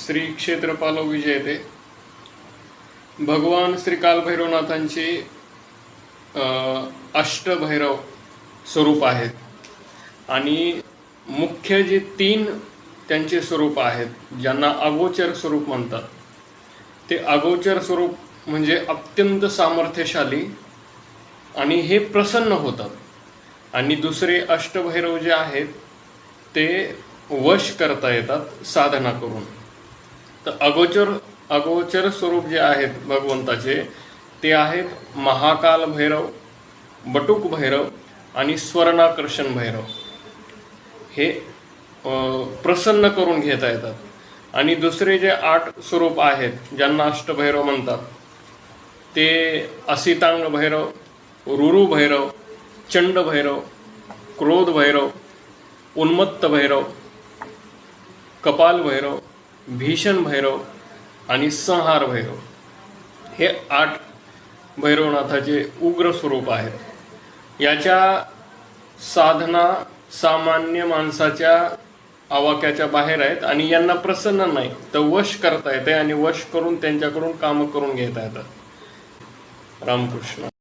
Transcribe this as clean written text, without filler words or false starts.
श्री क्षेत्रपालो विजयते भगवान श्री कालभैरवनाथांचे अष्टभैरव स्वरूप आहेत आणि मुख्य जे तीन त्यांचे स्वरूप आहेत ज्यांना अगोचर स्वरूप म्हणतात ते अगोचर स्वरूप म्हणजे अत्यंत सामर्थ्यशाली आणि हे प्रसन्न होतात आणि दुसरे अष्टभैरव जे आहेत ते वश करता येतात साधना करून। तर अगोचर स्वरूप जे आहेत भगवंताचे ते आहेत महाकाल भैरव, बटुक भैरव आणि स्वर्णाकर्षण भैरव। हे प्रसन्न करून घेता येतात। आणि दुसरे जे 8 स्वरूप आहेत ज्यांना अष्टभैरव म्हणतात ते असितांग भैरव, रुरु भैरव, चंड भैरव, क्रोध भैरव, उन्मत्त भैरव, कपाल भैरव, भीषण भैरव आणि संहार भैरव। हे 8 भैरवनाथाचे उग्र स्वरूप आहेत। याच्या साधना सामान्य माणसाच्या आवाक्याच्या बाहेर आहेत आणि यांना प्रसन्न नाही तर वश करता येते आणि वश करून त्यांच्याकडून काम करून घेता येतात। रामकृष्ण।